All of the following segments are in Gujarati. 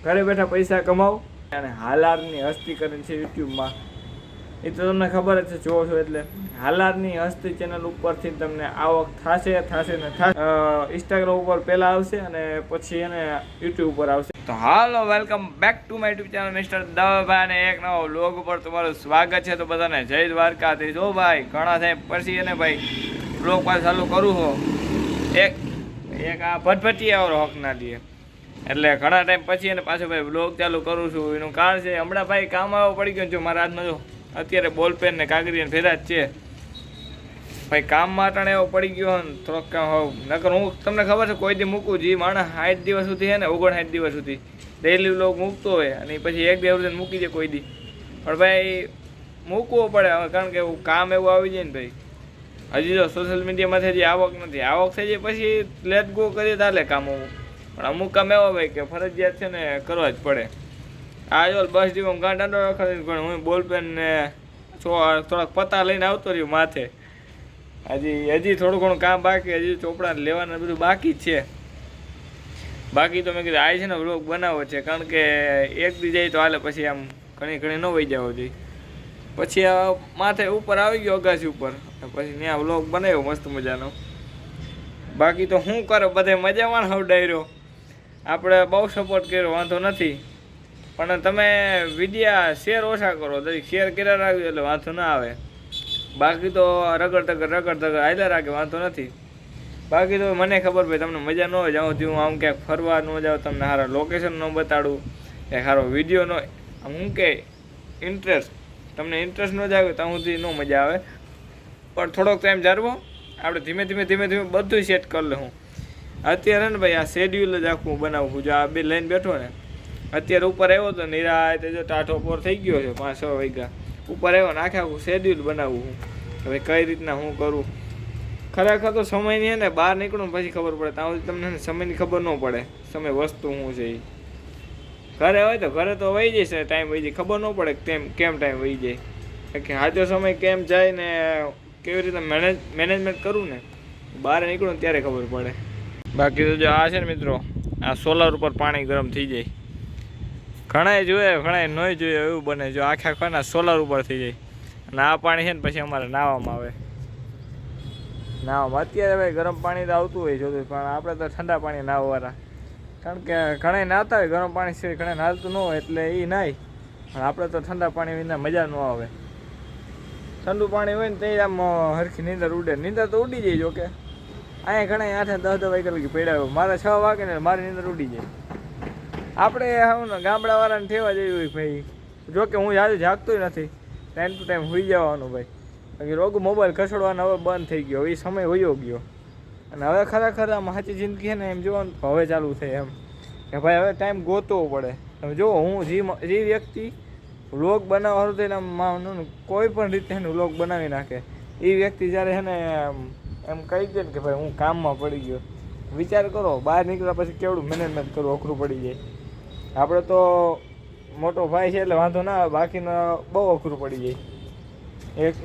ઘરે બેઠા પૈસા કમાવો અને હાલારની હસ્તી કરીને છે યુટ્યુબમાં, એ તો તમને ખબર જ છે, જોવો છો એટલે હાલારની હસ્તી ચેનલ ઉપરથી તમને આવક થશે ને થશે. ઇન્સ્ટાગ્રામ ઉપર પહેલાં આવશે અને પછી એને યુટ્યુબ ઉપર આવશે. તો હાલો, welcome back to my YouTube channel mister દવાભાઈ, અને એક નવો વ્લોગ ઉપર તમારું સ્વાગત છે. તો બધાને જય દ્વારકાધીશ. જો ભાઈ ઘણા થાય પછી એને ભાઈ વ્લોગ પાછું ચાલુ કરું હો, એક આ ભટભટિયા હક ના દે, એટલે ઘણા ટાઈમ પછી એને પાછો ભાઈ વ્લોગ ચાલુ કરું છું. એનું કારણ છે હમણાં ભાઈ કામ આવો પડી ગયો જો મારા હાથમાં. જો અત્યારે બોલપેન ને કાગરી ને ફેરા જ છે ભાઈ, કામ માટે એવો પડી ગયો ને થોડોક કામ હોવ. નકર હું તમને ખબર છે કોઈ દી મૂકું જે માણસ 60 દિવસ સુધી છે ને 59 દિવસ સુધી ડેઈલી વ્લોગ મૂકતો હોય અને પછી એક બે દિવસ મૂકી દે કોઈ દી, પણ ભાઈ મૂકવો પડે હવે, કારણ કે કામ એવું આવી જાય ને ભાઈ. હજી જો સોશિયલ મીડિયામાંથી હજી આવક નથી, આવક થઈ જાય પછી લેટ ગો કરીએ ચાલે કામો, પણ અમુક કામ એવા ભાઈ કે ફરજિયાત છે ને કરવા જ પડે. આ જો બસ જીવો ગાંડાનો રખાડી, પણ હું બોલપેન ને થોડાક પત્તા લઈને આવતો રહ્યો માથે. હજી થોડું ઘણું કામ બાકી, હજી ચોપડા લેવાના બધું બાકી જ છે. બાકી તો મેં કીધું આ છે ને વ્લોગ બનાવવો છે, કારણ કે એક દી જાય તો હાલે, પછી આમ ઘણી ન વહી જવો જોઈએ. પછી માથે ઉપર આવી ગયો અગાસી ઉપર, પછી ત્યાં વ્લોગ બનાવ્યો મસ્ત મજાનો. બાકી તો શું કરે, બધે મજામાં હવે ડાયરો આપણે બહુ સપોર્ટ કર્યો, વાંધો નથી, પણ તમે વિડીયા શેર ઓછા કરો, તો શેર કર્યા રાખજો એટલે વાંધો ના આવે. બાકી તો રગડ તગડ હાલ્યા રાખે, વાંધો નથી. બાકી તો મને ખબર ભાઈ તમને મજા ન હોય, જાઉં હું આમ ક્યાંક ફરવા ન જાઉં, તમને સારા લોકેશન ન બતાડું, કે સારો વિડીયો નો હું કે ઇન્ટરેસ્ટ તમને ઇન્ટરેસ્ટ ન જાગે ત્યાં સુધી ન મજા આવે. પણ થોડોક ટાઈમ જાળવો, આપણે ધીમે ધીમે બધું સેટ કરી લે. હું અત્યારે ને ભાઈ આ શેડ્યુલ જ આખું બનાવું, જો આ બે લઈને બેઠો ને, અત્યારે ઉપર આવ્યો તો નિરાતે જો ટાઢો પોર થઈ ગયો છે 5-6 વાગ્યા, ઉપર આવ્યો ને આખું શેડ્યુલ બનાવું હું, હવે કઈ રીતના હું કરું. ખરેખર તો સમયની ને બહાર નીકળું પછી ખબર પડે, ત્યાં સુધી તમને સમયની ખબર ન પડે, સમય વસ્તુ શું છે એ. ઘરે હોય તો ઘરે તો વહી જશે ટાઈમ, વહી જાય ખબર ન પડે કેમ ટાઈમ વહી જાય, કે સાચો સમય કેમ જાય ને કેવી રીતે મેનેજમેન્ટ કરું ને, બહાર નીકળું ને ત્યારે ખબર પડે. બાકી તો જો આ છે ને મિત્રો, આ સોલાર ઉપર પાણી ગરમ થઈ જાય, ઘણાએ જોઈએ ઘણાએ ન જોઈએ એવું બને. જો આખા ખાના સોલાર ઉપર થઈ જાય, અને આ પાણી છે ને પછી અમારે નાહવામાં આવે. નાહવામાં અત્યારે ભાઈ ગરમ પાણી તો આવતું હોય જોતું, પણ આપણે તો ઠંડા પાણી નાહવાવાળા, કારણ કે ઘણા નાહતા હોય ગરમ પાણી સિવાય, ઘણા નાહતું ન હોય એટલે એ નાય, પણ આપણે તો ઠંડા પાણી વિના મજા ન આવે. ઠંડુ પાણી હોય ને તે આમ હરખી નીંદર ઉડે, નીંદર તો ઉડી જાય. જોકે અહીંયા ઘણા 8-10 વાગ્યા લગી પડ્યા હોય, મારે 6 વાગે ને મારી નીંદર ઉડી જાય. આપણે હું ને ગામડાવાળાને ઠેવા જેવી હોય ભાઈ, જોકે હું આજે જાગતોય નથી, ટાઈમ ટુ ટાઈમ હોઈ જવાનું ભાઈ. બાકી રોગ મોબાઈલ ખસડવાનો હવે બંધ થઈ ગયો, એ સમય વયો ગયો, અને હવે ખરેખર આમ સાચી જિંદગી છે ને એમ જોવાનું હવે ચાલુ થાય એમ, કે ભાઈ હવે ટાઈમ ગોતવો પડે. તમે જુઓ હું જે વ્યક્તિ વ્લોગ બનાવવાનું થઈને આમ કોઈ પણ રીતે એને વ્લોગ બનાવી નાખે, એ વ્યક્તિ જ્યારે છે ને એમ કહી દે ને કે ભાઈ હું કામમાં પડી ગયો, વિચાર કરો બહાર નીકળ્યા પછી કેવડું મેનેજમેન્ટ કરવું અઘરું પડી જાય. આપણે તો મોટો ભાઈ છે એટલે વાંધો ના આવે, બાકીના બહુ અઘરું પડી જાય.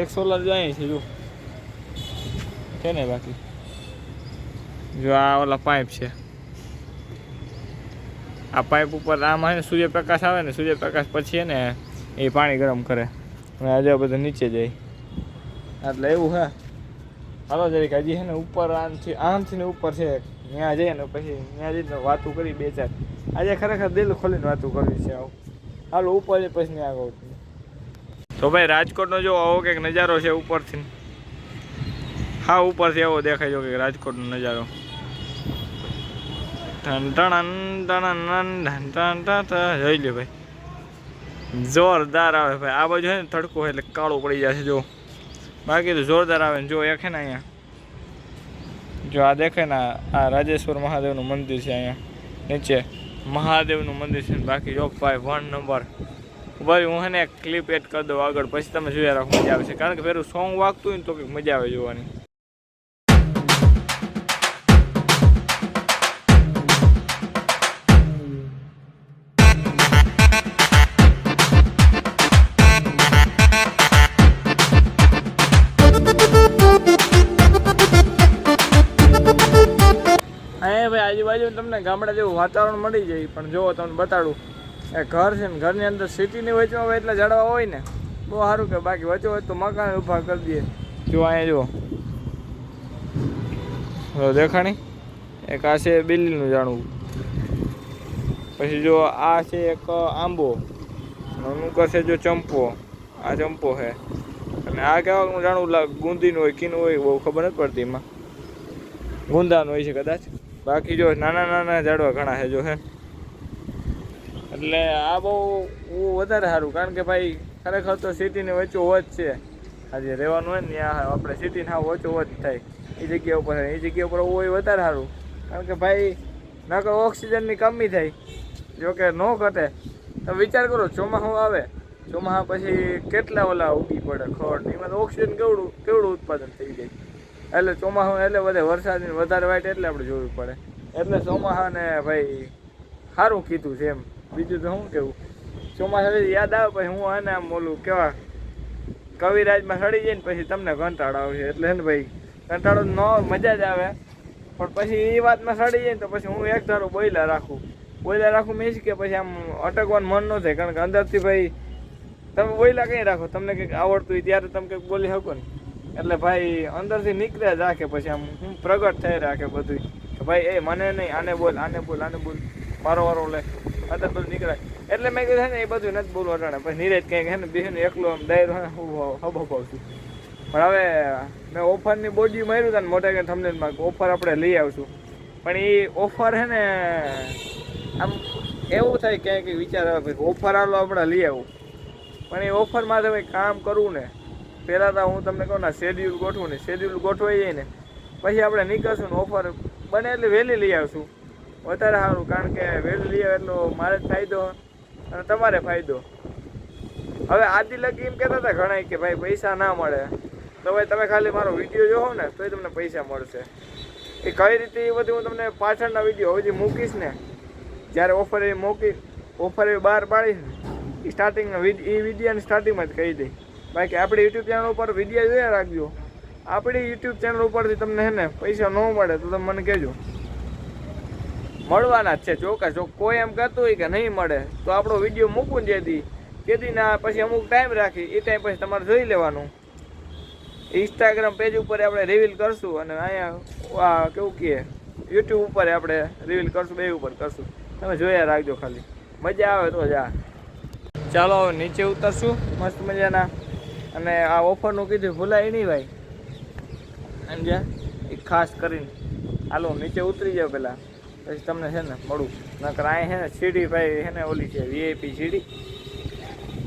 એક સોલર જાય છે જો છે ને, બાકી જો આ ઓલા પાઇપ છે, આ પાઇપ ઉપર આમાં ને સૂર્યપ્રકાશ આવે ને, સૂર્યપ્રકાશ પછી ને એ પાણી ગરમ કરે, અને આજે બધું નીચે જાય, એટલે એવું હે. હાલો જરીક હજી છે ને ઉપર આમથી ને ઉપર છે, ત્યાં જઈએ ને પછી ત્યાં જઈને વાતું કરી 2-4. આજે ખરેખર દિલ ખોલીને વાતું કરવી છે. આવું હાલો ઉપર છે પછી ત્યાં આગળ. તો ભાઈ રાજકોટનો જો આવો કંઈક નજારો છે ઉપરથી, હા ઉપરથી એવો દેખાય જો કે રાજકોટનો નજારો. જોઈ લે ભાઈ, જોરદાર આવે ભાઈ. આ બાજુ છે ને તડકો એટલે કાળું પડી જશે જો, બાકી તો જોરદાર આવે ને. જો એક છે ને અહીંયા જો આ દેખાય ને, આ રાજેશ્વર મહાદેવનું મંદિર છે, અહીંયા નીચે મહાદેવનું મંદિર છે. બાકી જો ભાઈ 1 નંબર. ભાઈ હું એને એક ક્લિપ એડ કરી દઉં આગળ, પછી તમે જોયા રાખો, મજા આવશે, કારણ કે પેલું સોંગ વાગતું હોય ને તો કંઈક મજા આવે જોવાની. આજુબાજુ તમને ગામડા જેવું વાતાવરણ મળી જાય. પણ જો તમને બતાડું એ ઘર છે ને ઘરની અંદર સિટીની વચમાં હોય એટલે ઝાડવા હોય ને બહુ સારું કે બાકી વચ્ચે હોય તો મકાન ઊભા કરી દઈએ. જો અહીંયા જો દેખાણી એક આ છે બિલ્લીનું ઝાડવું, પછી જો આ છે એક આંબો, અનુકર છે જો ચંપો, આ ચંપો છે, અને આ કેવા જાણવું ગુંદીનું હોય કીનું હોય બહુ ખબર નથી પડતી, એમાં ગુંદાનું હોય છે કદાચ. બાકી જો નાના નાના ઝાડવા ઘણા છે જો હે. એટલે આ બહુ વધારે સારું, કારણ કે ભાઈ ખરેખર તો સિટીની વચ્ચોવચ છે. આજે રહેવાનું હોય ને ત્યાં આપણે સિટીને હા વચ્ચોવચ થાય એ જગ્યા ઉપર, એ જગ્યા ઉપર હોય વધારે સારું. કારણ કે ભાઈ નકર ઓક્સિજનની કમી થાય, જો કે ન ઘટે તો વિચાર કરો ચોમાસું આવે, ચોમાસા પછી કેટલા ઓલા ઉગી પડે ખડ, એમાં ઓક્સિજન કેવડું ઉત્પાદન થઈ જાય. એટલે ચોમાસું એટલે બધે વરસાદની વધારે વાઇટ એટલે આપણે જોવું પડે. એટલે ચોમાસાને ભાઈ સારું કીધું છે એમ, બીજું તો શું કેવું. ચોમાસા યાદ આવે પછી હું આને આમ ઓલું કેવા કવિરાજમાં સડી જાય ને પછી તમને કંટાળો આવશે. એટલે હે ને ભાઈ કંટાળો ન મજા જ આવે, પણ પછી એ વાતમાં સડી જાય ને તો પછી હું એક ધારો બોયલા રાખું મીન્સ કે પછી આમ અટકવાનું મન ન થાય. કારણ કે અંદરથી ભાઈ તમે બોયલા કંઈ રાખો, તમને કંઈક આવડતું હોય ત્યારે તમે કંઈક બોલી શકો ને, એટલે ભાઈ અંદરથી નીકળ્યા જ રાખે. પછી આમ હું પ્રગટ થઈ રાખે બધું કે ભાઈ એ મને નહીં, આને બોલ મારો વારો લે, અંદર બધું નીકળાય. એટલે મેં કીધું ને એ બધું નથી બોલવું અટાણે, પછી નીરજ કંઈક હે ને બેન એકલો આમ ડાયરો હબાવશું. પણ હવે મેં ઓફરની બોડી માર્યું હતા ને મોટા કે થંબનેલમાં ઓફર આપણે લઈ આવશું, પણ એ ઓફર હે ને આમ એવું થાય ક્યાંય કંઈક વિચાર આવે ભાઈ ઓફર આલો આપણે લઈ આવું, પણ એ ઓફરમાં તો ભાઈ કામ કરવું ને. પહેલાં તો હું તમને કહું ને શેડ્યુલ ગોઠવું ને, શેડ્યુલ ગોઠવાઈ જાય ને પછી આપણે નીકળશું ને ઓફર બને એટલે વહેલી લઈ આવશું વધારે સારું. કારણ કે વહેલી લઈ આવે એટલો મારે જ ફાયદો અને તમારે ફાયદો. હવે આદિ લગી એમ કહેતા હતા ઘણા કે ભાઈ પૈસા ના મળે, તો ભાઈ તમે ખાલી મારો વિડીયો જોવો ને તોય તમને પૈસા મળશે. એ કઈ રીતે એ બધું હું તમને પાછળના વિડીયો હજી મૂકીશ ને, જ્યારે ઓફર એ બહાર પાડીશ ને એ સ્ટાર્ટિંગમાં એ વિડીયોની સ્ટાર્ટિંગમાં જ કહી દઈ. બાકી આપણી યુટ્યુબ ચેનલ ઉપર વિડીયો જોયા રાખજો. આપણી યુટ્યુબ ચેનલ ઉપરથી તમને હે ને પૈસા ન મળે તો તમે મને કહેજો, મળવાના જ છે ચોક્કસ. જો કોઈ એમ કહેતું હોય કે નહીં મળે તો આપણો વિડીયો મૂકવું જ જેથી ના પછી અમુક ટાઈમ રાખી એ ટાઈમ પછી તમારે જોઈ લેવાનું. ઇન્સ્ટાગ્રામ પેજ ઉપર આપણે રિવીલ કરશું અને અહીંયા કેવું કહે યુટ્યુબ ઉપર આપણે રિવીલ કરશું, બે ઉપર કરશું. તમે જોયા રાખજો, ખાલી મજા આવે તો જા. ચાલો હવે નીચે ઉતરશું મસ્ત મજાના. અને આ ઓફરનું કીધું ભૂલાય નહીં ભાઈ, સમજ્યા? એ ખાસ કરીને હાલો નીચે ઉતરી જાવ પહેલાં, પછી તમને છે ને મળું. નકર અહીં છે ને સીડી ભાઈ છે ને ઓલી છે વીઆઈપી સીડી,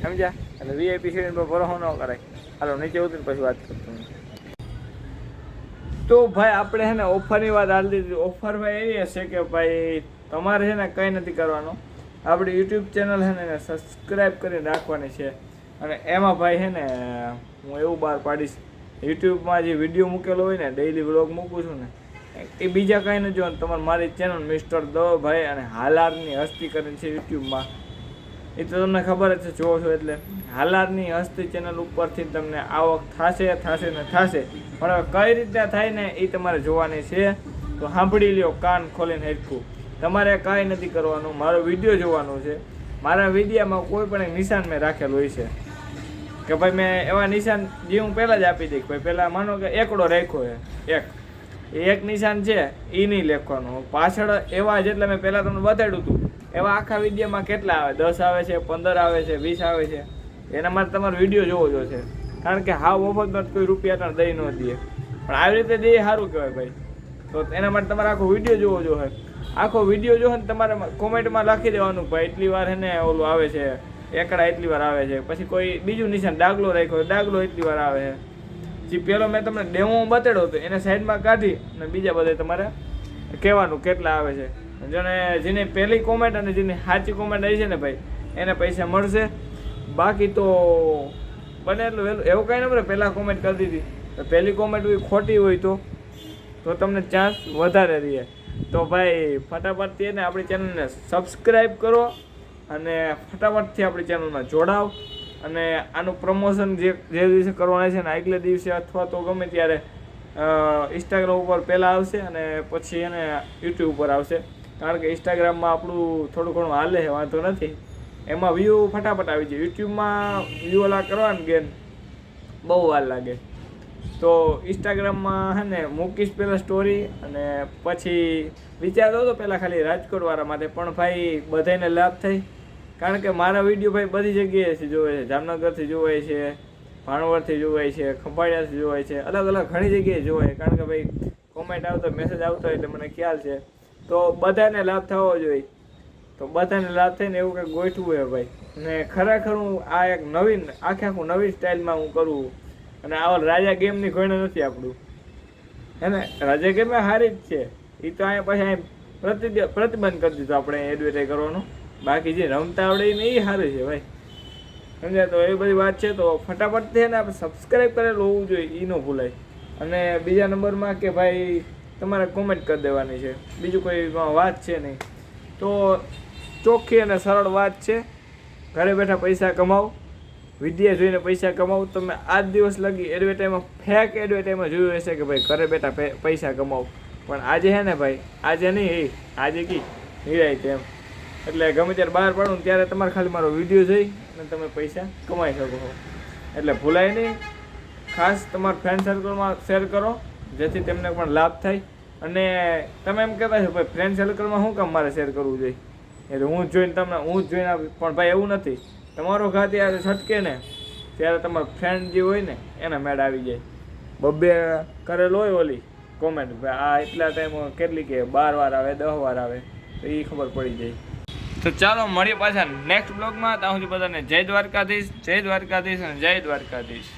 સમજ્યા? એટલે વીઆઈપી સીડી પર ભરોસો ન કરાય. હાલો નીચે ઉતરીને પછી વાત કરશું. તો ભાઈ આપણે છે ને ઓફરની વાત હાલ દીધી. ઓફર ભાઈ એવી હશે કે ભાઈ તમારે છે ને કંઈ નથી કરવાનું, આપણી યુટ્યુબ ચેનલ છે ને એને સબસ્ક્રાઈબ કરીને રાખવાની છે. અને એમાં ભાઈ છે ને હું એવું બહાર પાડીશ, યુટ્યુબમાં જે વિડીયો મૂકેલો હોય ને ડેઈલી વ્લોગ મૂકું છું ને એ બીજા કંઈ નથી જોવાનું. તમારે મારી ચેનલ મિસ્ટર દવભાઈ અને હાલારની હસ્તી કરીને છે યુટ્યુબમાં, એ તો તમને ખબર જ છે જોવો છો. એટલે હાલારની હસ્તી ચેનલ ઉપરથી તમને આવક થશે ને થશે. પણ હવે કઈ રીતે થાય ને એ તમારે જોવાની છે. તો સાંભળી લ્યો કાન ખોલીને હેરખું. તમારે કાંઈ નથી કરવાનું, મારો વિડીયો જોવાનો છે. મારા વિડીયોમાં કોઈ પણ એક નિશાન મેં રાખેલું હોય છે કે ભાઈ મેં એવા નિશાન જે હું પહેલાં જ આપી દઈશ. ભાઈ પહેલાં માનો કે એકડો રાખ્યો છે, એક નિશાન છે એ નહીં લખવાનું. પાછળ એવા જેટલા મેં પહેલાં તમને બતાડ્યું હતું એવા આખા વિડીયોમાં કેટલા આવે, 10 આવે છે, 15 આવે છે, 20 આવે છે. એના માટે તમારો વિડીયો જોવો જોશે. કારણ કે હા મફતમાં કોઈ રૂપિયા દઈ ન દે, પણ આવી રીતે દે સારું કહેવાય ભાઈ. તો એના માટે તમારે આખો વિડીયો જોવો જોઈએ. આખો વિડીયો જો ને તમારે કોમેન્ટમાં લખી દેવાનું ભાઈ એટલી વાર હે ને ઓલું આવે છે એકડા એટલી વાર આવે છે, પછી કોઈ બીજું નિશાન ડાગલો રાખ્યો ડાગલો એટલી વાર આવે છે. જે પેલો મેં તમને ડેમો બતાડ્યો હતો એને સાઈડમાં કાઢી અને બીજા બધા તમારે કહેવાનું કેટલા આવે છે. જેને પહેલી કોમેન્ટ અને જેની સાચી કોમેન્ટ આવી છે ને ભાઈ એને પૈસા મળશે. બાકી તો બને એટલું વહેલું એવું કાંઈ ન પડે. પહેલાં કોમેન્ટ કરી દીધી તો પહેલી કોમેન્ટ ખોટી હોય તો તમને ચાન્સ વધારે રહે. તો ભાઈ ફટાફટથી ને આપણી ચેનલને સબસ્ક્રાઈબ કરો અને ફટાફટથી આપણી ચેનલમાં જોડાવ. અને આનું પ્રમોશન જે દિવસે કરવાના છે ને આગલે દિવસે અથવા તો ગમે ત્યારે ઇન્સ્ટાગ્રામ ઉપર પહેલાં આવશે અને પછી એને યુટ્યુબ ઉપર આવશે. કારણ કે ઇન્સ્ટાગ્રામમાં આપણું થોડું ઘણું હાલે છે, વાંધો નથી, એમાં વ્યૂ ફટાફટ આવી જાય. યુટ્યુબમાં વ્યૂ ઓલા કરવાનું ગેન બહુ વાર લાગે. તો ઇન્સ્ટાગ્રામમાં છે ને મૂકીશ પહેલાં સ્ટોરી, અને પછી વિચારતો હતો પહેલાં ખાલી રાજકોટવાળા માટે, પણ ભાઈ બધાને લાભ થાય. કારણ કે મારા વિડીયો ભાઈ બધી જગ્યાએથી જોવે છે, જામનગરથી જોવાય છે, ભાણવડથી જોવાય છે, ખંભાળિયાથી જોવાય છે, અલગ અલગ ઘણી જગ્યાએ જોવાય. કારણ કે ભાઈ કોમેન્ટ આવતો, મેસેજ આવતો હોય એટલે મને ખ્યાલ છે. તો બધાને લાભ થવો જોઈએ. તો બધાને લાભ થઈને એવું કંઈક ગોઠવું હોય ભાઈ. ને ખરેખર હું આ એક નવીન આખું નવી સ્ટાઇલમાં હું કરું. અને આ રાજા ગેમની ઘોડે નથી આપણું, હે ને? રાજા ગેમ સારી જ છે, એ તો અહીંયા પછી અહીં પ્રતિબંધ કરી દીધો આપણે એડવર્ટાઈઝ કરવાનો. બાકી જે રમતા આવડે ને એ સારું છે ભાઈ, સમજ્યા? તો એ બધી વાત છે. તો ફટાફટ છે ને આપણે સબસ્ક્રાઈબ કરેલું હોવું જોઈએ, એ ન ભૂલાય. અને બીજા નંબરમાં કે ભાઈ તમારે કોમેન્ટ કરી દેવાની છે, બીજું કોઈ વાત છે નહીં. તો ચોખ્ખી અને સરળ વાત છે, ઘરે બેઠા પૈસા કમાવો, વિડીયો જોઈને પૈસા કમાવો. તમે આજ દિવસ લગી એડવર્ટાઈઝમાં ફેક એડવર્ટાઈઝમાં જોયું હશે કે ભાઈ ઘરે બેઠા પૈસા કમાવો, પણ આજે છે ને ભાઈ, આજે નહીં, આજે કી નિરાય તેમ. એટલે ગમે ત્યારે બહાર પાડું ત્યારે તમારે ખાલી મારો વિડીયો જોઈ અને તમે પૈસા કમાઈ શકો છો. એટલે ભૂલાય નહીં, ખાસ તમારા ફ્રેન્ડ સર્કલમાં શેર કરો, જેથી તેમને પણ લાભ થાય. અને તમે એમ કહેતા છો ભાઈ ફ્રેન્ડ સર્કલમાં શું કામ મારે શેર કરવું જોઈએ, એટલે હું જ જોઈને આપીશ. પણ ભાઈ એવું નથી, તમારો ઘા ત્યારે છટકે ને ત્યારે તમારા ફ્રેન્ડ જે હોય ને એના મેળ આવી જાય. બબ્બે કરેલો હોય ઓલી કોમેન્ટ, ભાઈ આ એટલા ટાઈમ કેટલી કે 12 વાર આવે, 10 વાર આવે, તો એ ખબર પડી જાય. તો ચાલો મળીએ પાછા નેક્સ્ટ બ્લોગમાં. ત્યાં સુધી બધાને જય દ્વારકાધીશ, જય દ્વારકાધીશ અને જય દ્વારકાધીશ.